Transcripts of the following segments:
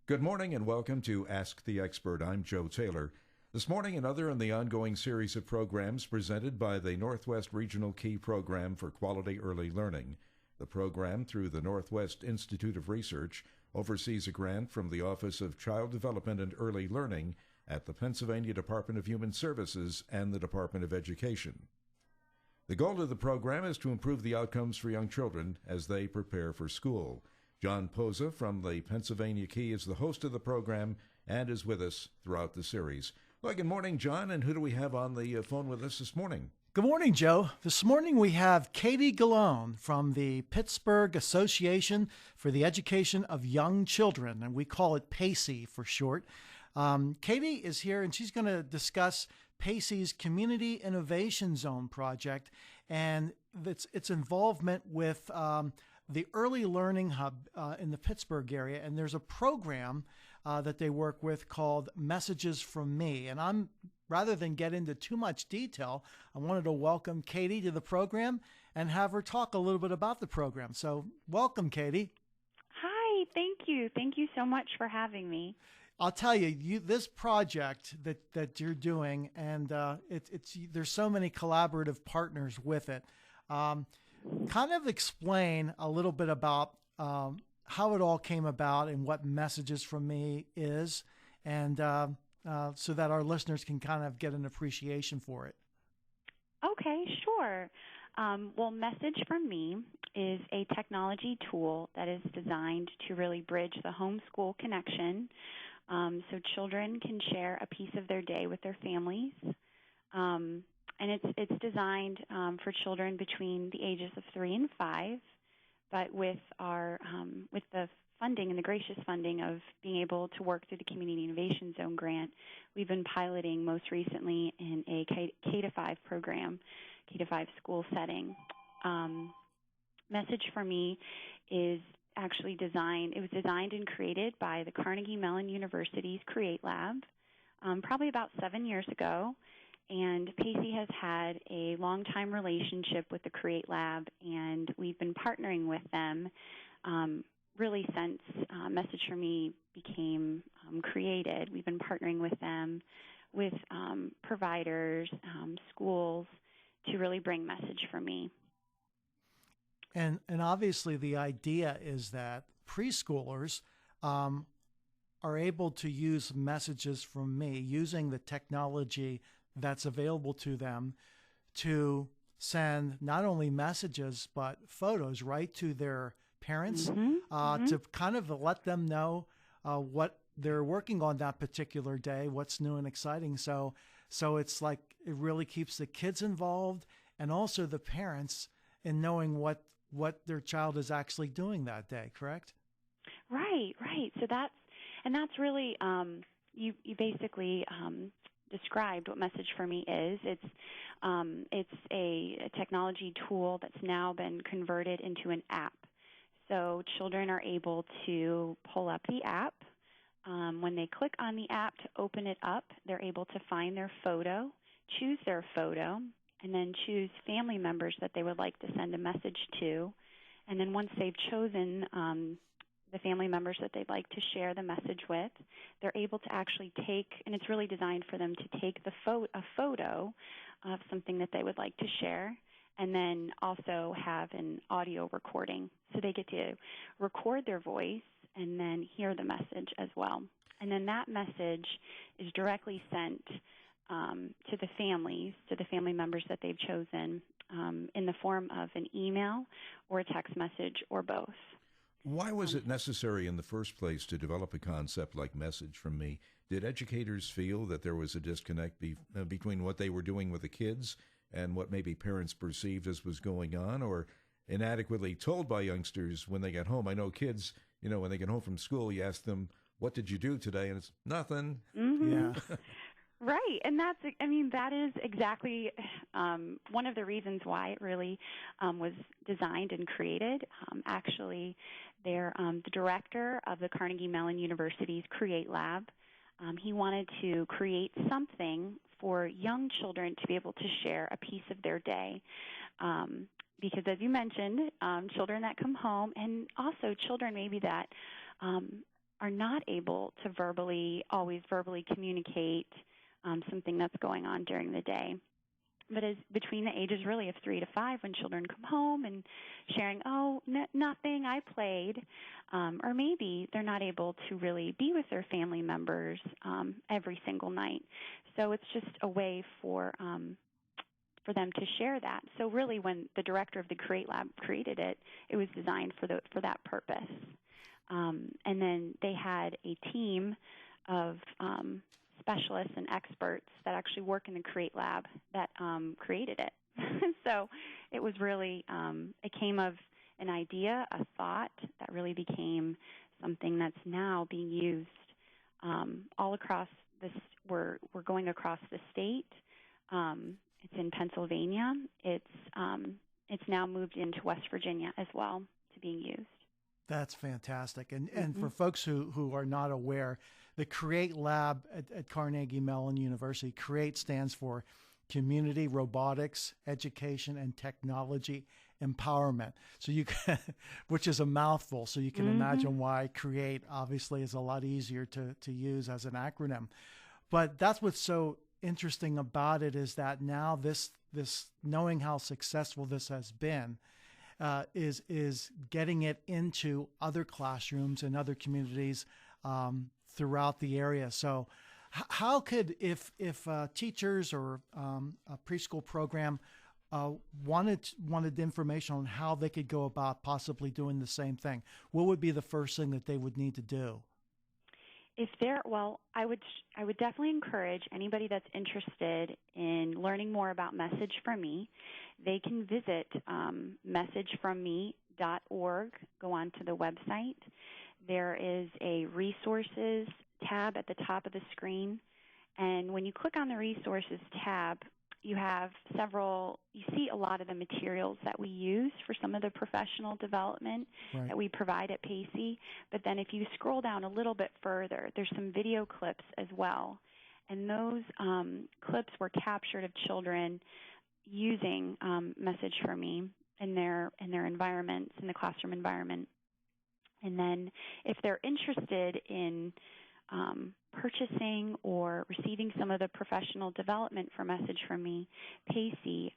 Good morning and welcome to Ask the Expert. I'm Joe Taylor. This morning, another in the ongoing series of programs presented by the Northwest Regional Key Program for Quality Early Learning. The program, through the Northwest Institute of Research, oversees a grant from the Office of Child Development and Early Learning at the Pennsylvania Department of Human Services and the Department of Education. The goal of the program is to improve the outcomes for young children as they prepare for school. John Poza from the Pennsylvania Key is the host of the program and is with us throughout the series. Well, good morning, John, and who do we have on the phone with us this morning? Good morning, Joe. This morning we have Katie Gullone from the Pittsburgh Association for the Education of Young Children, and we call it PAEYC for short. Katie is here, and she's going to discuss PAEYC's Community Innovation Zone project and its involvement with the Early Learning Hub in the Pittsburgh area. And there's a program that they work with called Messages from Me. And rather than get into too much detail, I wanted to welcome Katie to the program and have her talk a little bit about the program. So welcome, Katie. Hi, thank you. Thank you so much for having me. I'll tell you, this project that you're doing, and there's so many collaborative partners with it. Kind of explain a little bit about how it all came about and what Messages from Me is, and so that our listeners can kind of get an appreciation for it. Okay, sure. Well, Message from Me is a technology tool that is designed to really bridge the homeschool connection, so children can share a piece of their day with their families. And it's designed for children between the ages of 3 and 5, but with with the funding and the gracious funding of being able to work through the Community Innovation Zone grant, we've been piloting most recently in a K-5 program, K-5 school setting. Message for Me is actually it was designed and created by the Carnegie Mellon University's Create Lab probably about 7 years ago. And PAEYC has had a long-time relationship with the Create Lab, and we've been partnering with them really since Message for Me became created. We've been partnering with them, with providers, schools, to really bring Message for Me. And obviously the idea is that preschoolers are able to use Messages from Me using the technology that's available to them to send not only messages but photos right to their parents to kind of let them know what they're working on that particular day, what's new and exciting. So it's like it really keeps the kids involved and also the parents in knowing what their child is actually doing that day, correct? Right. So that's really you basically described what Message for Me is. It's a technology tool that's now been converted into an app. So children are able to pull up the app. When they click on the app to open it up, they're able to find their photo, choose their photo, and then choose family members that they would like to send a message to. And then once they've chosen the family members that they'd like to share the message with, they're able to actually take, and it's really designed for them to take a photo of something that they would like to share, and then also have an audio recording. So they get to record their voice and then hear the message as well. And then that message is directly sent to the families, to the family members that they've chosen, in the form of an email or a text message or both. Why was it necessary in the first place to develop a concept like Message from Me? Did educators feel that there was a disconnect between what they were doing with the kids and what maybe parents perceived as was going on, or inadequately told by youngsters when they get home? I know kids, when they get home from school, you ask them, what did you do today? And it's nothing. Mm-hmm. Yeah. Right, and that is exactly one of the reasons why it really was designed and created. Actually, the director of the Carnegie Mellon University's Create Lab, he wanted to create something for young children to be able to share a piece of their day. Because as you mentioned, children that come home, and also children maybe that are not able to always verbally communicate something that's going on during the day. But as between the ages really of 3 to 5, when children come home and sharing, nothing, I played, or maybe they're not able to really be with their family members every single night. So it's just a way for them to share that. So really, when the director of the Create Lab created it, it was designed for that purpose. And then they had a team of specialists and experts that actually work in the Create Lab that created it. So it was really, it came of an idea, a thought that really became something that's now being used all across this. We're going across the state. It's in Pennsylvania. It's now moved into West Virginia as well to being used. That's fantastic. And for folks who are not aware, the Create Lab at Carnegie Mellon University, CREATE stands for Community Robotics Education and Technology Empowerment. So you can, which is a mouthful. So you can imagine why CREATE obviously is a lot easier to use as an acronym. But that's what's so interesting about it, is that now this knowing how successful this has been, is getting it into other classrooms and other communities throughout the area. So how could, if teachers or a preschool program wanted information on how they could go about possibly doing the same thing, what would be the first thing that they would need to do? I would definitely encourage anybody that's interested in learning more about Message From Me. They can visit messagefromme.org, go on to the website. There is a resources tab at the top of the screen, and when you click on the resources tab, you see a lot of the materials that we use for some of the professional development that we provide at PAEYC. But then if you scroll down a little bit further, there's some video clips as well. And those clips were captured of children using Message From Me in their environments, in the classroom environment. And then if they're interested in purchasing or receiving some of the professional development for Message From Me, PAEYC,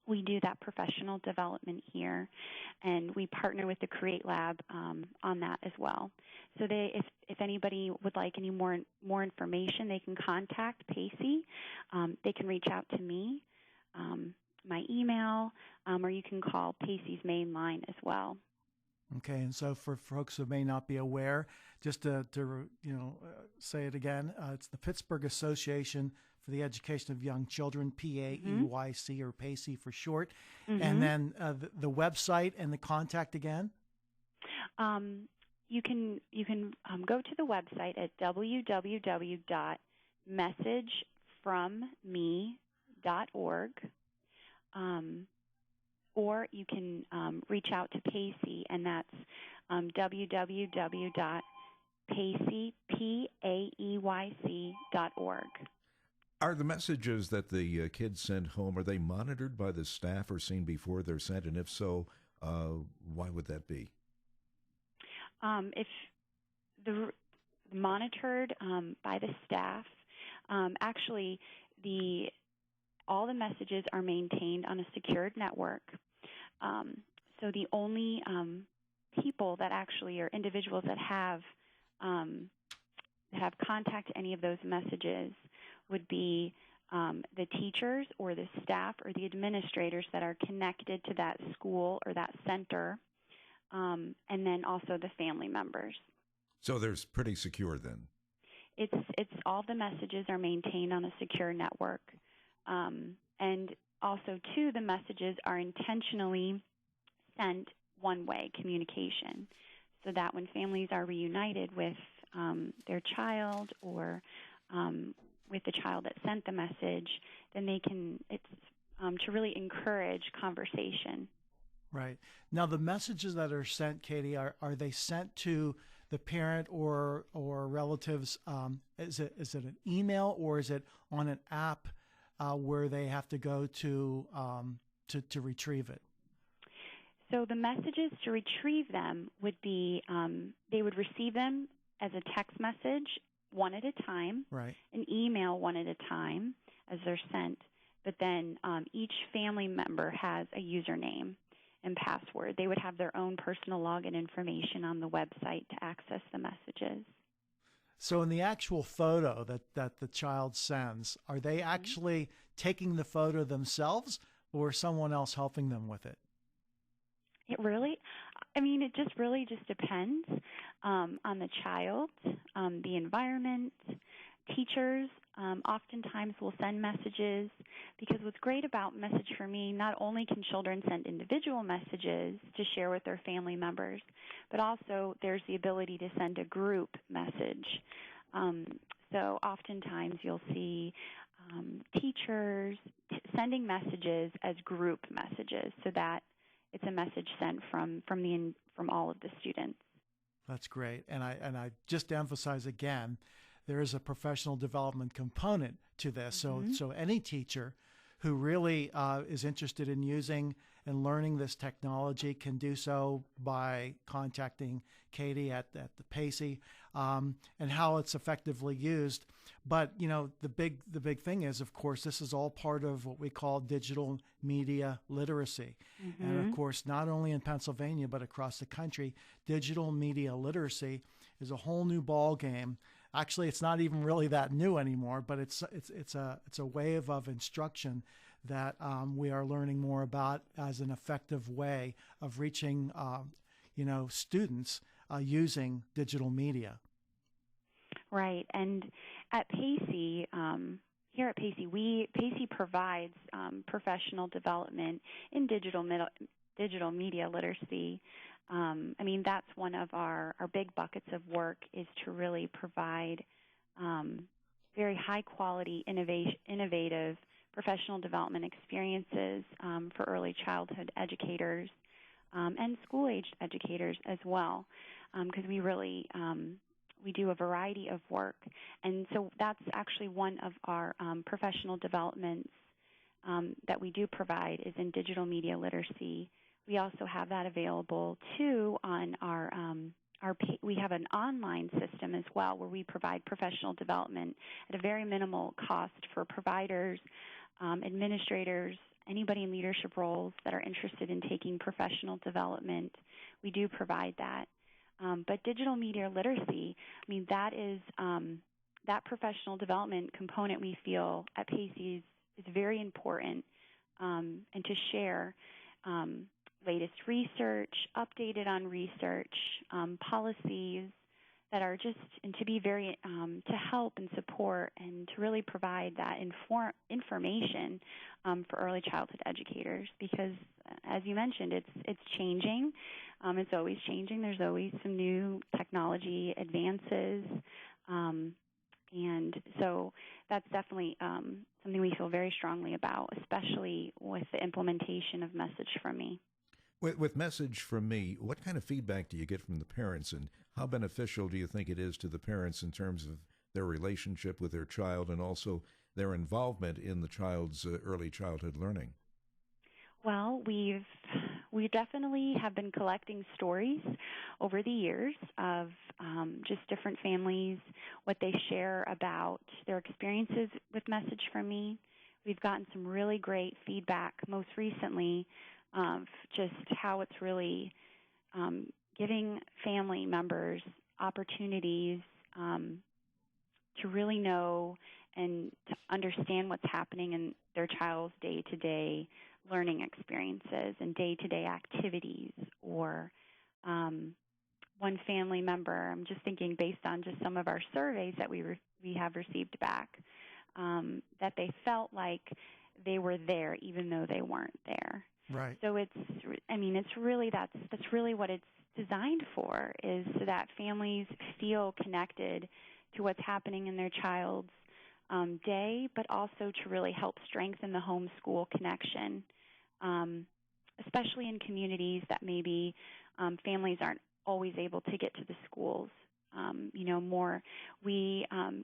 we do that professional development here, and we partner with the Create Lab on that as well. So if anybody would like any more information, they can contact PAEYC. They can reach out to me, my email, or you can call PAEYC's main line as well. Okay, and so for folks who may not be aware, just to say it again, it's the Pittsburgh Association for the Education of Young Children, PAEYC, or PAEYC for short. And then the website and the contact again? You can go to the website at www.messagefromme.org. Or you can reach out to PAEYC, and that's www.paeyc.org. Are the messages that the kids send home, are they monitored by the staff or seen before they're sent? And if so, why would that be? If the monitored by the staff, actually all the messages are maintained on a secured network. So the only people that actually are individuals that have contact any of those messages would be the teachers or the staff or the administrators that are connected to that school or that center, and then also the family members. So there's pretty secure then. It's all the messages are maintained on a secure network. And also, too, the messages are intentionally sent one-way communication, so that when families are reunited with their child or with the child that sent the message, then it's to really encourage conversation. Right. Now, the messages that are sent, Katie, are they sent to the parent or relatives? Is it an email, or is it on an app where they have to go to retrieve it? So the messages to retrieve them would be, they would receive them as a text message one at a time, Right. an email one at a time as they're sent, but then each family member has a username and password. They would have their own personal login information on the website to access the messages. So in the actual photo that the child sends, are they actually taking the photo themselves or someone else helping them with it? It just really depends on the child, the environment. Teachers oftentimes will send messages because what's great about Message for Me, not only can children send individual messages to share with their family members, but also there's the ability to send a group message. So oftentimes you'll see teachers sending messages as group messages so that it's a message sent from all of the students. That's great. And I just to emphasize again, there is a professional development component to this. So any teacher who really is interested in using and learning this technology can do so by contacting Katie at the PAEYC and how it's effectively used. But the big thing is, of course, this is all part of what we call digital media literacy. And of course, not only in Pennsylvania but across the country, digital media literacy is a whole new ball game. Actually, it's not even really that new anymore, but it's a wave of instruction that we are learning more about as an effective way of reaching students using digital media. Right, and at PAEYC, here at PAEYC, PAEYC provides professional development in digital media literacy. That's one of our big buckets of work is to really provide very high-quality, innovative professional development experiences for early childhood educators and school-aged educators as well, because we do a variety of work. And so that's actually one of our professional developments that we do provide is in digital media literacy. We also have that available, too, on we have an online system as well where we provide professional development at a very minimal cost for providers, administrators, anybody in leadership roles that are interested in taking professional development. We do provide that. But digital media literacy, that is that professional development component we feel at PAEYC is very important, and to share latest research, updated on research, policies that are and to be very, to help and support and to really provide that information for early childhood educators because, as you mentioned, it's changing. It's always changing. There's always some new technology advances. And so that's definitely something we feel very strongly about, especially with the implementation of Message from Me. With Message from Me, what kind of feedback do you get from the parents, and how beneficial do you think it is to the parents in terms of their relationship with their child and also their involvement in the child's early childhood learning? Well, we definitely have been collecting stories over the years of just different families, what they share about their experiences with Message from Me. We've gotten some really great feedback most recently of just how it's really giving family members opportunities to really know and to understand what's happening in their child's day-to-day learning experiences and day-to-day activities. Or one family member, I'm just thinking based on just some of our surveys that we have received back, that they felt like they were there even though they weren't there. Right. So it's really that's really what it's designed for, is so that families feel connected to what's happening in their child's day, but also to really help strengthen the home-school connection, especially in communities that maybe families aren't always able to get to the schools.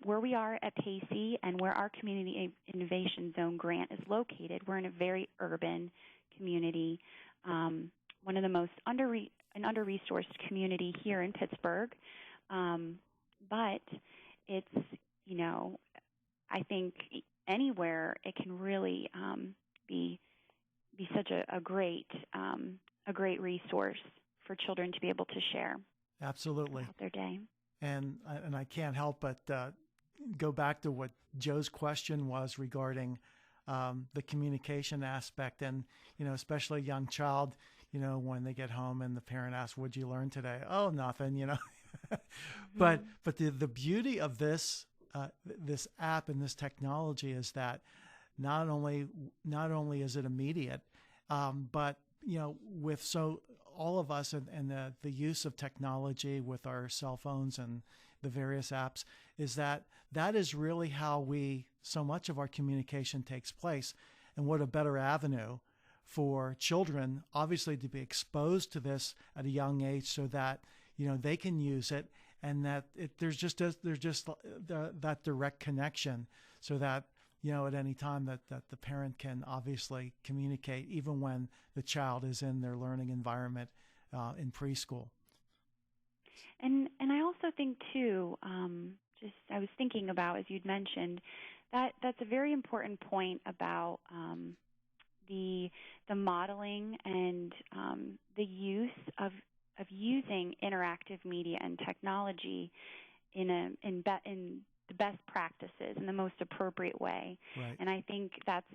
Where we are at PAEYC and where our Community Innovation Zone grant is located, we're in a very urban community one of the most an under-resourced community here in Pittsburgh. But it's, I think anywhere it can really be such a great resource for children to be able to share. Absolutely. About their day. And I can't help but go back to what Joe's question was regarding the communication aspect, and especially a young child, when they get home and the parent asks, "What'd you learn today?" "Oh, nothing," But the beauty of this this app and this technology is that not only is it immediate, but with all of us and the use of technology with our cell phones and the various apps, is that is really how so much of our communication takes place. And what a better avenue for children, obviously, to be exposed to this at a young age, so that they can use it, and that there's just that direct connection, so that at any time that the parent can obviously communicate, even when the child is in their learning environment in preschool. And I also think too, I was thinking about, as you'd mentioned, that's a very important point about the modeling and the use of using interactive media and technology in the best practices in the most appropriate way. Right. And I think that's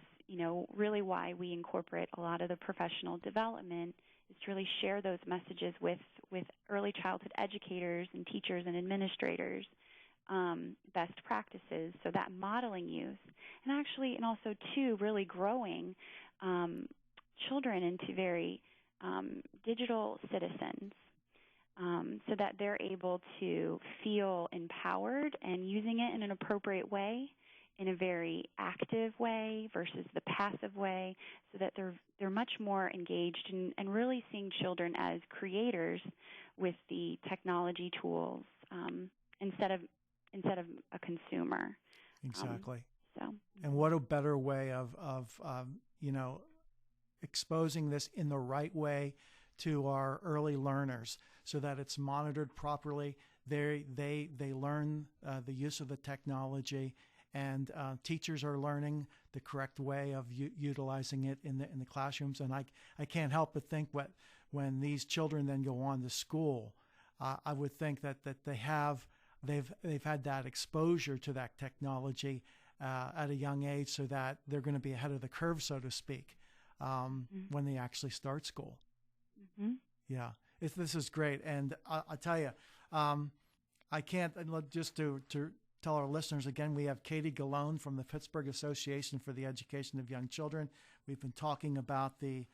really why we incorporate a lot of the professional development, is to really share those messages with early childhood educators and teachers and administrators, best practices, so that modeling use, and also too really growing children into very digital citizens, so that they're able to feel empowered and using it in an appropriate way, in a very active way versus the passive way, so that they're much more engaged and really seeing children as creators with the technology tools, instead of a consumer. Exactly. So. And what a better way of exposing this in the right way to our early learners, so that it's monitored properly. They learn the use of the technology, and teachers are learning the correct way of utilizing it in the classrooms. And I can't help but think when these children then go on to school, I would think that they've had that exposure to that technology at a young age, so that they're going to be ahead of the curve, so to speak, when they actually start school. Mm-hmm. Yeah, this is great. And I'll tell you, I can't, just to tell our listeners again, we have Katie Gullone from the Pittsburgh Association for the Education of Young Children. We've been talking about the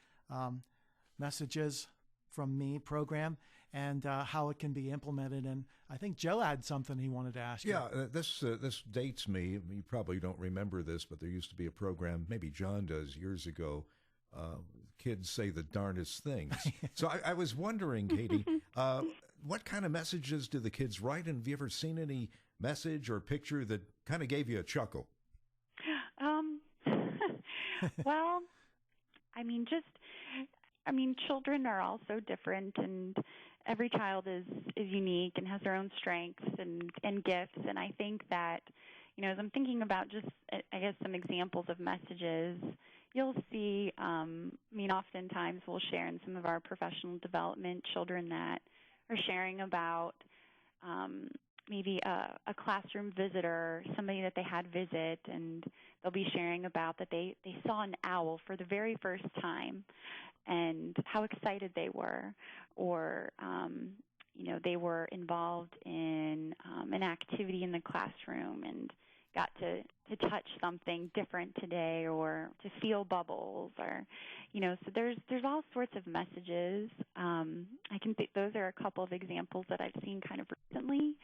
Messages from Me program and how it can be implemented. And I think Joe had something he wanted to ask you. Yeah, this dates me. You probably don't remember this, but there used to be a program, maybe John does, years ago. Kids say the darndest things. So I was wondering, Katie, what kind of messages do the kids write? And have you ever seen any message or picture that kind of gave you a chuckle? Well, children are all so different, and every child is unique and has their own strengths and gifts. And I think that, as I'm thinking about just, I guess, some examples of messages, you'll see, oftentimes we'll share in some of our professional development children that are sharing about maybe a classroom visitor, somebody that they had visit, and they'll be sharing about that they saw an owl for the very first time and how excited they were, or they were involved in an activity in the classroom and got to touch something different today, or to feel bubbles, or so there's all sorts of messages. I can think those are a couple of examples that I've seen kind of recently,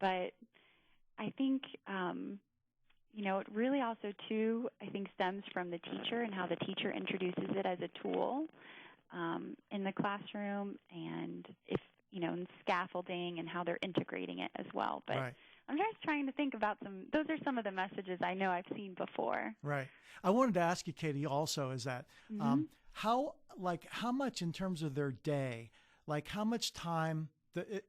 but I think it really also too, I think, stems from the teacher and how the teacher introduces it as a tool in the classroom. And if and scaffolding and how they're integrating it as well. But Right. I'm just trying to think about those are some of the messages I know I've seen before. Right. I wanted to ask you, Katie, also is that how much in terms of their day, like how much time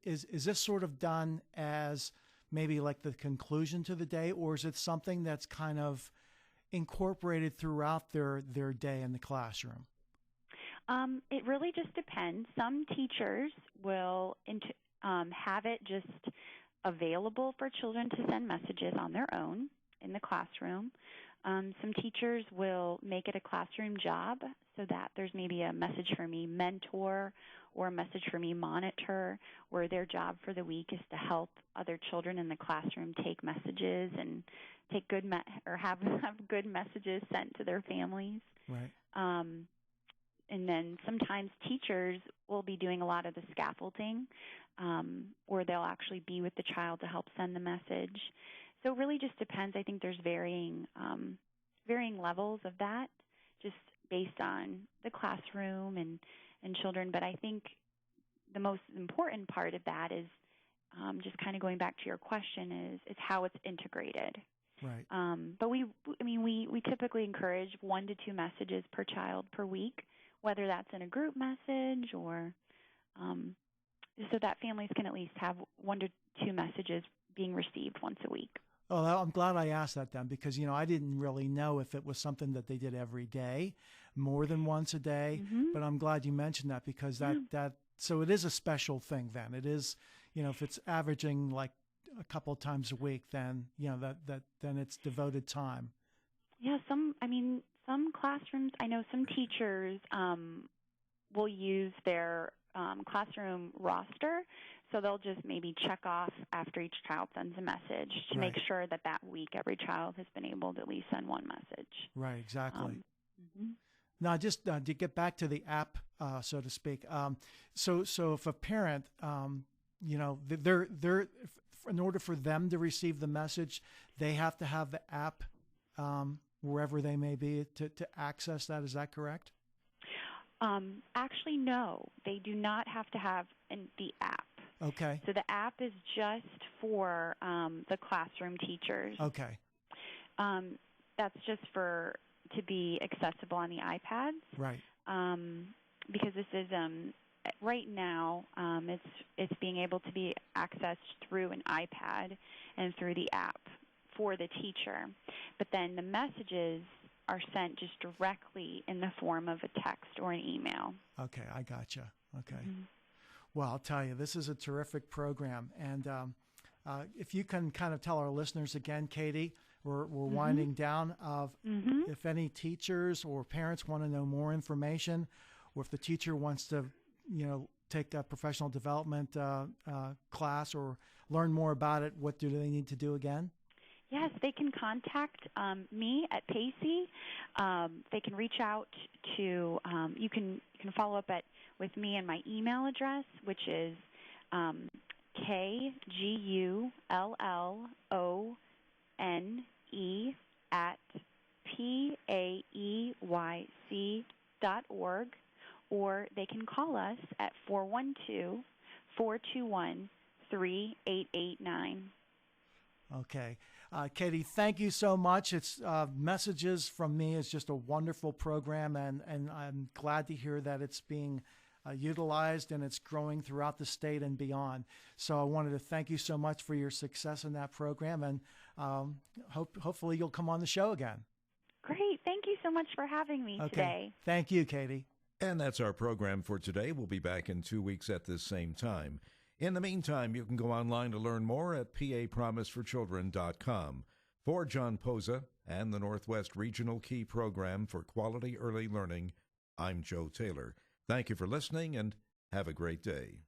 is this sort of done as maybe like the conclusion to the day, or is it something that's kind of incorporated throughout their day in the classroom? It really just depends. Some teachers will have it just available for children to send messages on their own in the classroom. Some teachers will make it a classroom job so that there's maybe a message for me mentor or a message for me monitor, where their job for the week is to help other children in the classroom take messages and take good have good messages sent to their families. Right. And then sometimes teachers will be doing a lot of the scaffolding, or they'll actually be with the child to help send the message. So it really just depends. I think there's varying levels of that, just based on the classroom and children. But I think the most important part of that is just kind of going back to your question is how it's integrated. Right. But we typically encourage 1 to 2 messages per child per week, whether that's in a group message or so that families can at least have 1 to 2 messages being received once a week. Oh, I'm glad I asked that then, because, I didn't really know if it was something that they did every day, more than once a day, but I'm glad you mentioned that, because so it is a special thing then. It is, if it's averaging like a couple of times a week, then, then it's devoted time. Yeah, some classrooms, I know some teachers will use their classroom roster, so they'll just maybe check off after each child sends a message to make sure that week every child has been able to at least send one message. Right, exactly. Now, just to get back to the app, so to speak. So if a parent, they're in order for them to receive the message, they have to have the app wherever they may be to access that. Is that correct? Actually, no. They do not have to have the app. Okay. So the app is just for the classroom teachers. Okay. That's just to be accessible on the iPads. Right. Because this is right now it's being able to be accessed through an iPad and through the app for the teacher. But then the messages are sent just directly in the form of a text or an email. Okay, I gotcha. Okay. Well, I'll tell you, this is a terrific program. And if you can kind of tell our listeners again, Katie, we're winding down. If any teachers or parents want to know more information, or if the teacher wants to, take a professional development class or learn more about it, what do they need to do again? Yes, they can contact me at PAEYC. They can reach out to, you can follow up with me and my email address, which is KGULLONE@PAEYC.org, or they can call us at 412-421-3889. Okay. Katie, thank you so much. It's Messages from Me is just a wonderful program, and I'm glad to hear that it's being utilized and it's growing throughout the state and beyond. So I wanted to thank you so much for your success in that program, and hopefully you'll come on the show again. Great. Thank you so much for having me today. Thank you, Katie. And that's our program for today. We'll be back in 2 weeks at this same time. In the meantime, you can go online to learn more at papromiseforchildren.com. For John Posa and the Northwest Regional Key Program for Quality Early Learning, I'm Joe Taylor. Thank you for listening, and have a great day.